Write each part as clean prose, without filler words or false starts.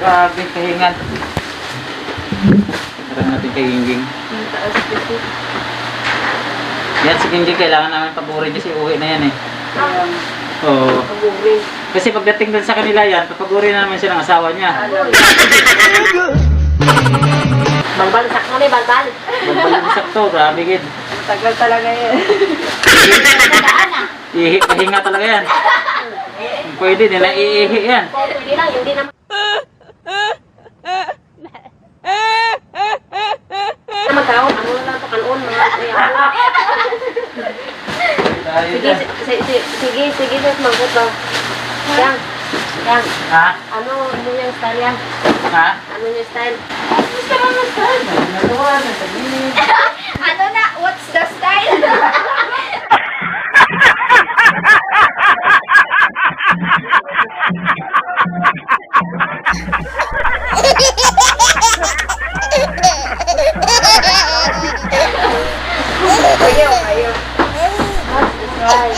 Grabe, kahingan. Harap natin kay Gingging. Ang taas kasi. Yan, si Gingging kailangan namin pagurin kasi uwi na yan eh. Oo. Pag-uwi. Kasi pagdating doon sa kanila yan, papaguri na naman siya ng asawa niya. Balbal, sak mo na balbal. Balbal to, grabe gid. Tagal talaga yan. Ihi, pahinga talaga yan. Pwede nila iihi yan. Pwede lang, hindi naman. Magkaon, ano na lang ito, kanon, mga kaya. Sige, magot ba? Yan. Ha? Ano yung style yan? Ha? Ano yung style? Gusto lang ng style. Nagawa, nagsabihin. Ano na? What's the style? Kayo. What's the style?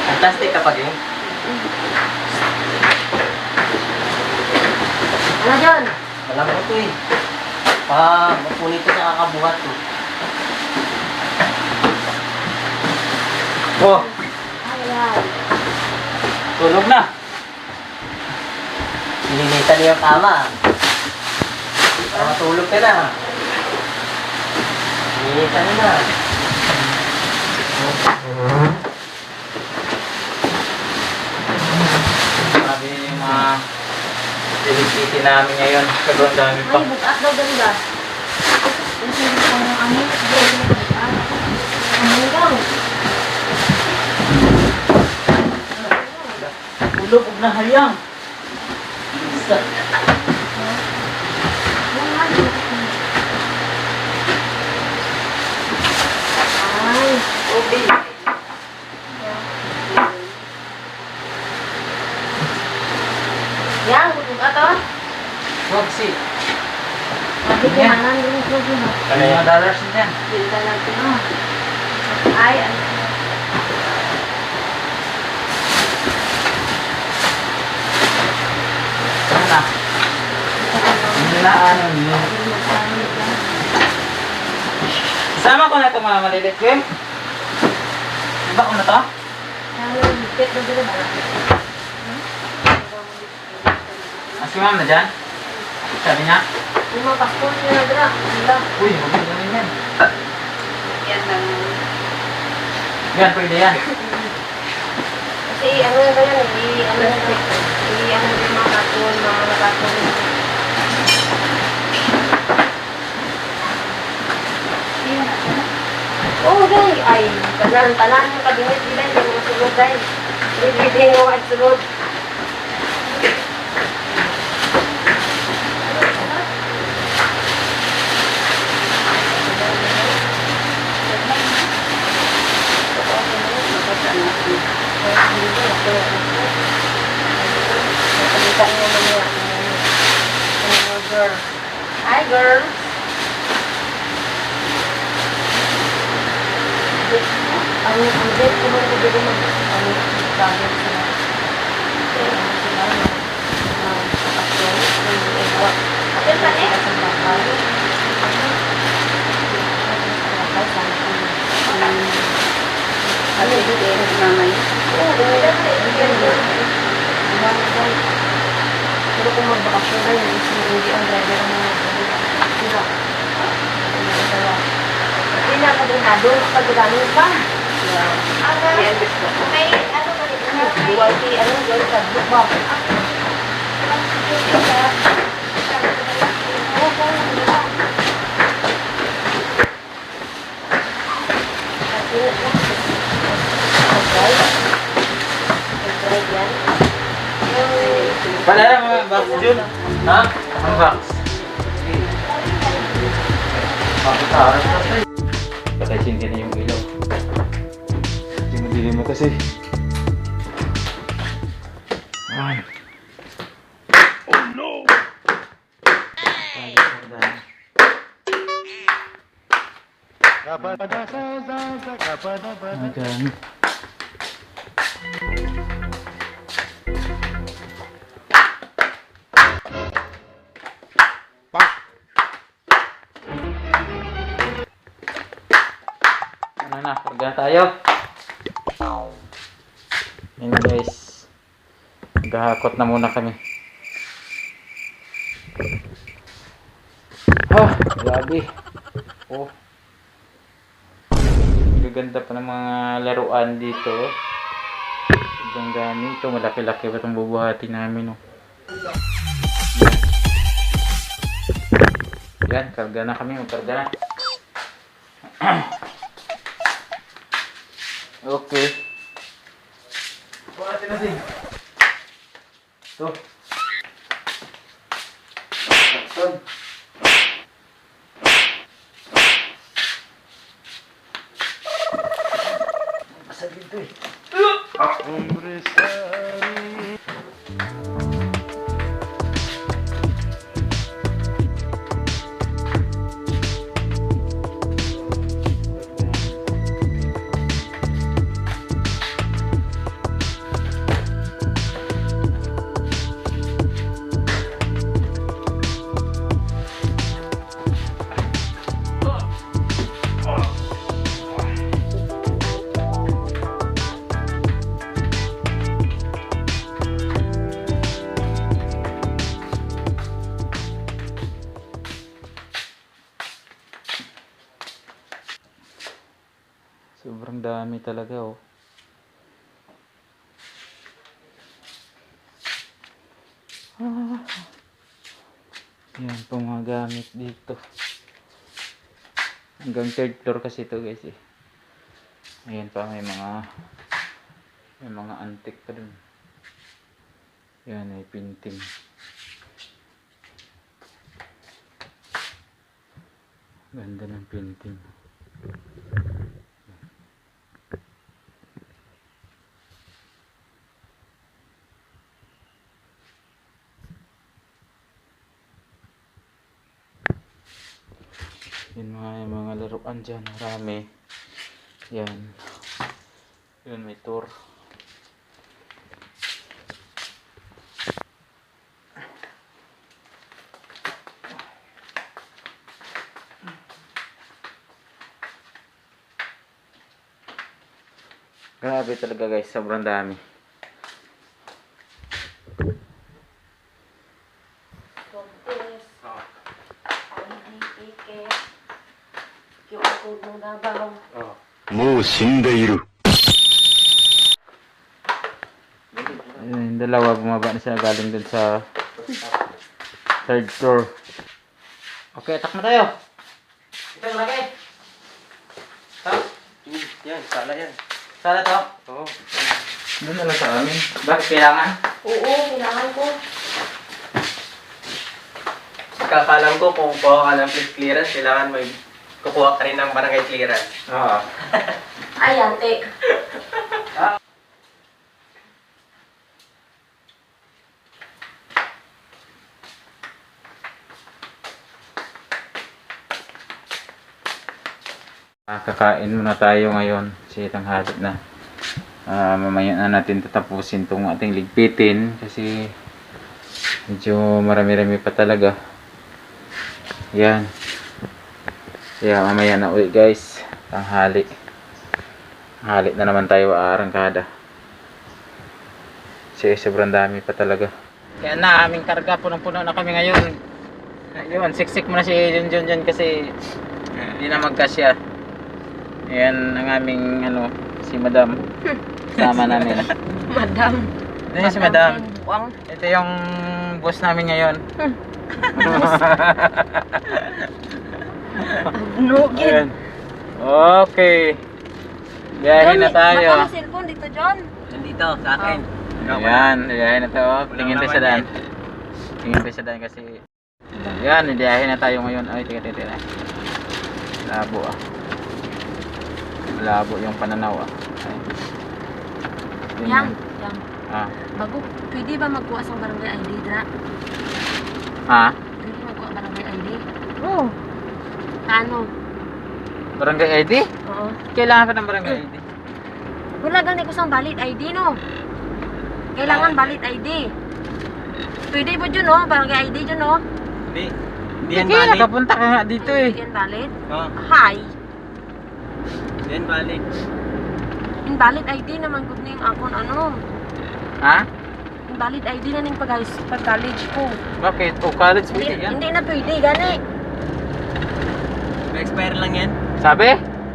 Fantastic kapag yun. Ano dyan? Alam ko ito eh. Mapunit ko sa kakabuhat ko. Oh, Ayan. tulog na. Nilinisan niyo yung kama. Matulog ka na. Nilinisan niyo na. Sabi yung mga delicate namin ngayon. Sobrang dami pa. Ay, bukas daw ganda. Ano daw? Tulog na hayang. Isa. Ay, okay. Yang, butuh ka to? Foxy. Mati kailangan din ito dito. Ano yung dollars niyan? Bilda natin. Ay, ay. Ano na? Ano na, ano nyo? Sama ko na ito mga malilit ko eh. Diba ko na to? Kalau dikit na dito ba? Si ma'am na dyan? Sabi niya? Yung mga passport niya na dira. Ganda. Uy, huwag mo ganun yan. Yan lang. Yan, pwede yan. Kasi ano na yan, ano yung mga katun. Oh, dahil ay, tanan yung kabinet nila, yung mga sulod dahil. Bibigyan yung mga sulod. Hi, girls. Ang date ko man ko dito mag travel sila. Sila bakasyon, ewa. Ano pa eh? Sa bahay. Ano dito eh? Mamay. Oo, pero kung magbakasyon na yun, hindi ang driver ang mga sila. Hindi na kadunado, pagdagamit pa. Yan gusto ko. May ano ba dito? Duwalty, ano, duwalty sadbuk ba? box, Jun? Ha? Ang box? Bakit harap ka tayo? Patay sindi na yung ilaw. Dilim mo kasi. Ay. Oh no! Agan. Ano na, karga tayo. Ayun na guys. Maghahakot na muna kami. Grabe. Oh. Gaganda pa ng mga laruan dito. Sobrang dami. Ito, malaki-laki pa itong bubuhati namin. Oh. Yan, karga na kami. Magkarga na. Okay. Buhatin natin. Ito. Ito. Basag dito eh. Sobrang dami talaga oh. Yan po mga gamit dito. Hanggang third floor kasi ito guys eh. Ayan pa may mga antique pa dun. Yan ay painting. Ganda ng painting. Yun mga laruan dyan, marami. Yan. Yun may tour. Grabe talaga guys, sobrang dami. Yung dalawa bumaba na sila galing dun sa third floor. Okay, atak na tayo. Ito yung laki. Ito? Yan, sala yan. Sala to? Oo. Doon na lang sa amin. Bakit kailangan? Oo, kailangan ko. Kakalam ko kung kuha ka ng police clearance, kailangan may kukuha ka rin ng barangay clearance. Oo. Ay, ate. Kakain muna tayo ngayon. Kasi tanghali na. Mamaya na natin tatapusin itong ating ligpitin. Kasi medyo marami-rami pa talaga. Yan. Kaya mamaya na ulit guys. Tanghali. Tanghali na naman tayo aarangkada. Kasi sobrang dami pa talaga. Kaya na aming karga. Punong-puno na kami ngayon. Yun, siksik mo na si Junjun dyan kasi hindi na magkasya. Ayan ang aming si Madam. Sama namin. Madam. Ayan si Madam. Buwang. Ito yung boss namin ngayon. Nugin. Ayan. Okay. Biyahe na tayo. Baka may cellphone dito, John. Nandito, sa akin. Ayan, biyahe na tayo. Tingin tayo sa daan. Tingin tayo sa daan kasi. Yan, nidiyahin na tayo ngayon. Ay, tira. Malabo ah. Malabo yung pananaw ah. Ay. Yun Yang, yun. yang. Ah. Bago, pwede ba magkuha sa barangay ID, Dra? Ha? Pwede magkuha barangay ID? Oo. Paano? Barangay ID? Oo. Kailangan pa ng barangay ID. Wala gani ko sang valid ID, no? Kailangan valid ID. Pwede po dyan, no? Barangay ID dyan, no? Hindi. Hindi yan Kaya valid. nakapunta ka nga dito eh. Hindi yan valid? Oh, Hi. hindi yan valid. Invalid ID naman gud ning akon ano. Ha? Invalid ID na ning pag-college ko. Bakit? O college pwede yan? Hindi na pwede gani. Na-expire lang yan. Sabi?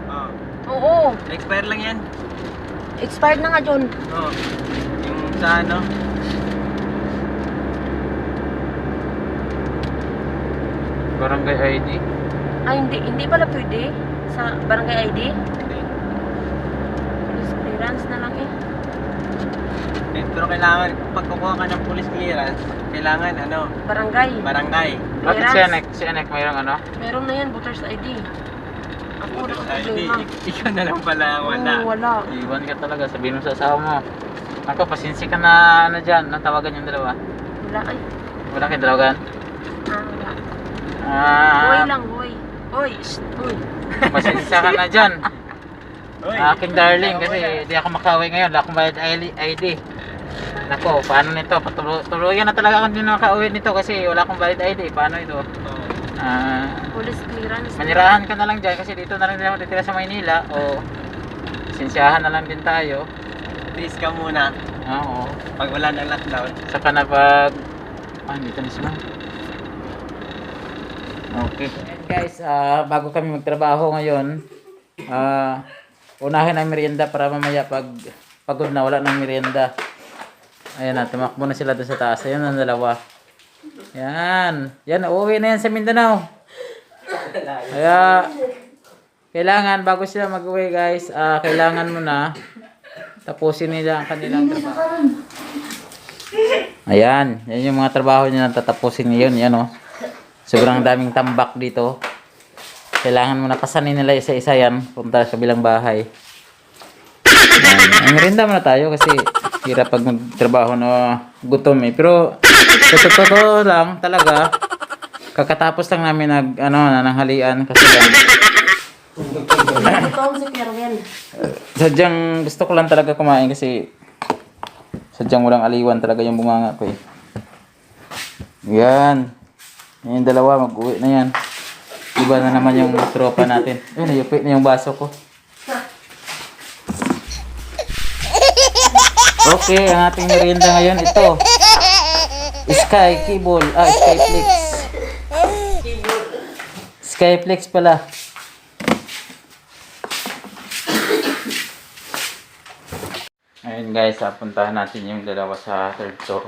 Oh. Oo. Na-expire lang yan. Expired na nga dyan. Oh. Yung sa ano. Barangay ID? Ay hindi pala pwede sa barangay ID. Hindi. Police clearance na lang eh. Pero kailangan, pag kukuha ka ng police clearance, kailangan ano, Barangay. barangay. Bakit Clearance. si Anek? Si Anek mayroong ano? Meron na yan voters ID. Ako na Hindi, problema. ikaw na lang pala ang wala. Oo, wala. Iwan ka talaga. Sabihin mo sa asawa mo. Ako, pasinsi ka na ano dyan. Natawagan yung dalawa. Wala ay. Wala kayong dalawagan? Wala. Hoy Ah, lang, hoy. Hoy, shh, hoy. pasensya ka na dyan. Uy. Aking darling, kasi di ako makauwi ngayon. Wala akong bayad ID. Nako, paano nito? Tuluyan na talaga akong din makauwi nito kasi wala akong valid ID. Paano ito? Oh. Police clearance. Manirahan ka na lang dyan kasi dito na lang din ako titira sa Maynila. O, pasensyahan na lang din tayo. Please ka muna. Oo. Pag wala ng lockdown. Saka na pag... dito na sila. Okay. And guys, bago kami magtrabaho ngayon, unahin ang merienda para mamaya pag pagod na wala ng merienda. Ayan na, tumakbo na sila doon sa taas. Ayan ang dalawa. Yan. Yan, uuwi na yan sa Mindanao. Kaya, kailangan, bago sila mag-uwi guys, kailangan mo na tapusin nila ang kanilang trabaho. Ayan, yan yung mga trabaho nila tatapusin ngayon. Yan o. Sobrang daming tambak dito. Kailangan mo na pasanin nila isa-isa yan. Punta sa kabilang bahay. Ang merienda muna tayo kasi hirap pag magtrabaho na gutom eh. Pero sa totoo lang talaga, kakatapos lang namin nananghalian kasi lang. Ito si Kerwin. Sadyang gusto ko lang talaga kumain kasi sadyang walang aliwan talaga yung bunganga ko eh. Yan. Yung dalawa, mag-uwi na yan. Iba na naman yung tropa natin. Ayun, nayupi na yung baso ko. Okay, ang ating merienda ngayon ito. Skyflix. Skyflix pala. Ayun guys, puntahan natin yung dalawa sa third floor.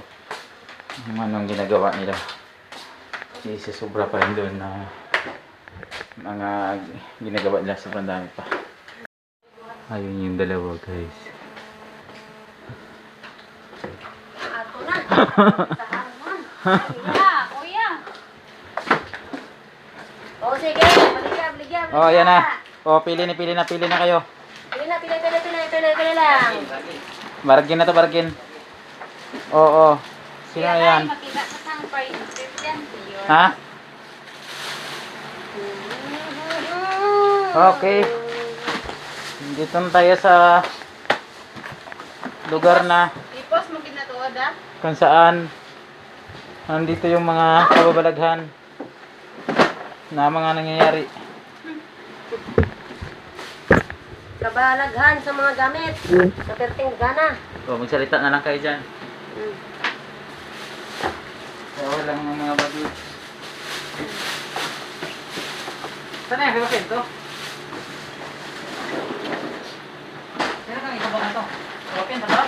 Yung anong ginagawa nila. Kasi sobra pa rin doon na mga ginagawa nila, sobrang dami pa. Ayun yung dalawa guys. Ato na. Tahan man. Kuya. O sige, baligya. Oh, yan na. Oh, pili na kayo. Pili lang. Bargain na to, bargain. Oo. Sino na yan? Makita sa sang price yan. Ha? Okay. Dito na tayo sa lugar na Ipos mo ginatuod ah. kung saan nandito yung mga kababalaghan na mga nangyayari. Kabalaghan sa mga gamit. Sa perting gana. O, magsalita na lang kayo dyan. Kaya lang ng mga bago. Saan na yung bakit to? Sino kang ikaw ba na to? Okay, tata?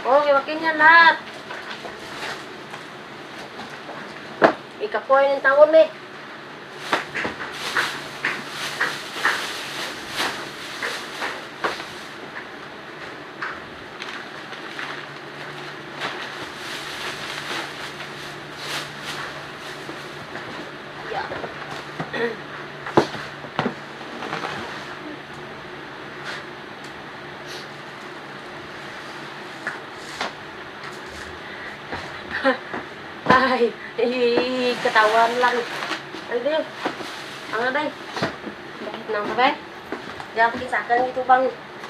Okay, wakin yan lahat. Ikapoy ng tawon, me. Ay, ketahuan lang. Ano din? Ano day? Bakit nang sabay? Jangan pisahkan gitu bang.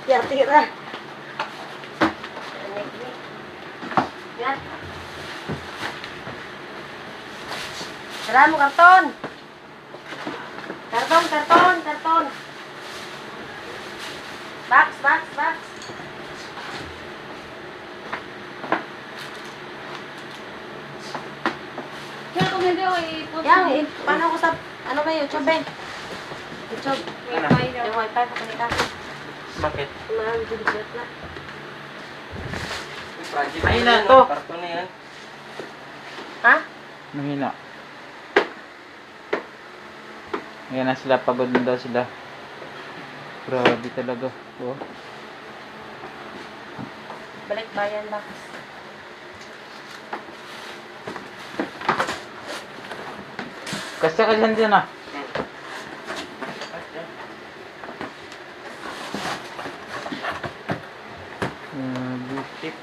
Biar tira. Ya. Tara mo karton. Karton. Box. Kaya kung hindi ako i-post Yang, paano ko sa, ano ba YouTube eh? YouTube. Wi-Fi daw. Yung wifi, pakalita. Bakit? Maraming video na. Project Ayun na na to. Karton na yan. Ha? Mahina. Ayan na sila, pagod na daw sila. Grabe talaga. Oh. Balik bayan box. Kasya ka dyan ah. Butik.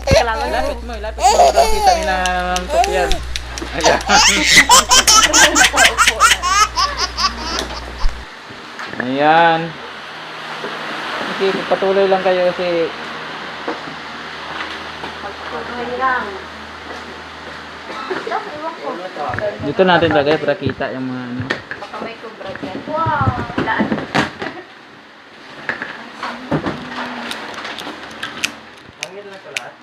Kailangan na. Lapit mo. Para kita nila ang Sofian. Ayan. Ayan. Okay, patuloy lang kayo kasi Pagpapagay lang. dito natin lagay para kita yung mga ano. Baka may kubra dyan. Wow! Laan. Hangin na ko lahat.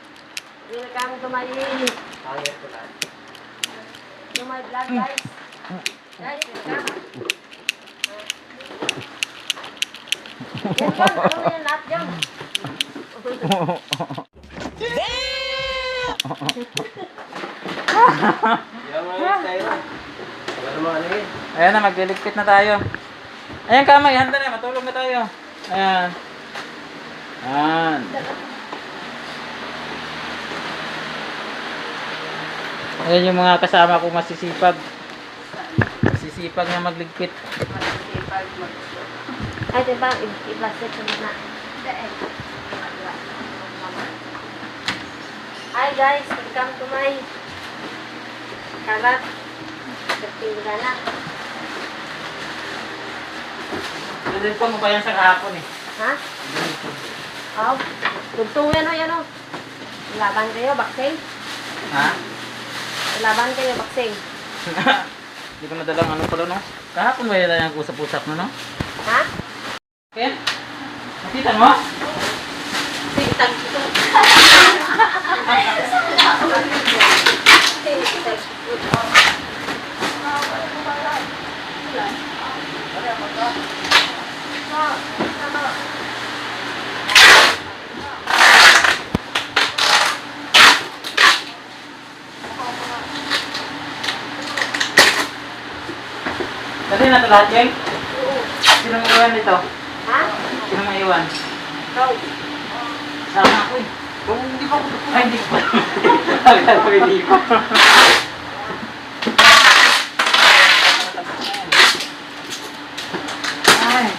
Hindi kami tumayin. Hangin ko lahat. Yung may vlog guys. Guys, welcome. Yan, ano mo yan lahat dyan? Yan mga tayo. Wala naman ano yun. Ayan na, magliligpit na tayo. Ayan kamay, handa na, matulog na tayo. Ayan. Ayan. Ayan yung mga kasama ko masisipag. Masisipag na magligpit. Ay, diba, i-plastic sa muna. Hi guys, welcome to my kalat. Tertinggal na. Dito mo pa yan sa kahapon eh. Ha? Oh, tugtong yan o. Laban kayo, baksing. Ha? Laban kayo, baksing. Hindi ko nadalang ano pala no? Kahapon ba yan ang usap-usap no? Ha? Ken? Nakita mo? Tigtag ito. Kasi na ito lahat, Jeng? Sino may iwan dito? Ha? Sino may iwan? Ikaw. Sama ako eh. Kung hindi pa ako. Ay, hindi pa. Akala ko hindi pa. Ay.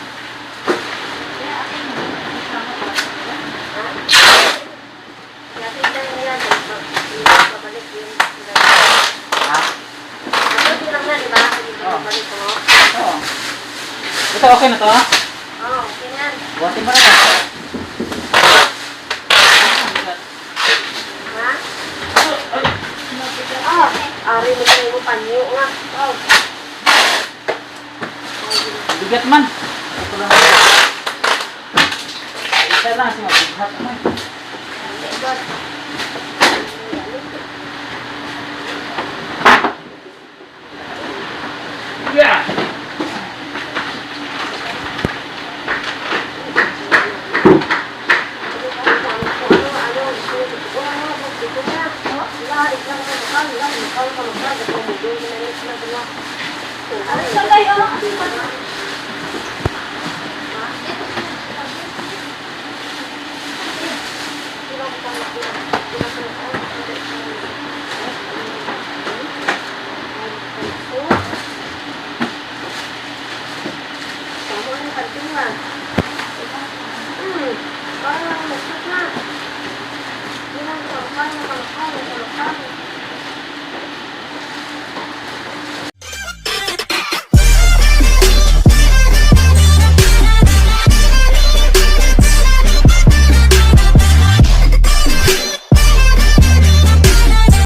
Natin lang yan. Babalik yun. Ha? Ito lang na, di ba? Babalik ko. Oo. Ito okay na to ha? Oo, okay na. Buhatin mo na ba? Ha? Oh, ari mo tayo mo panyo nga. Oh. Bigat man. Ito lang. Isa lang kasi mabigat mo eh. Ikot. Ano sa kayo? Parang magsat na. Hindi lang ito. Parang makalakal.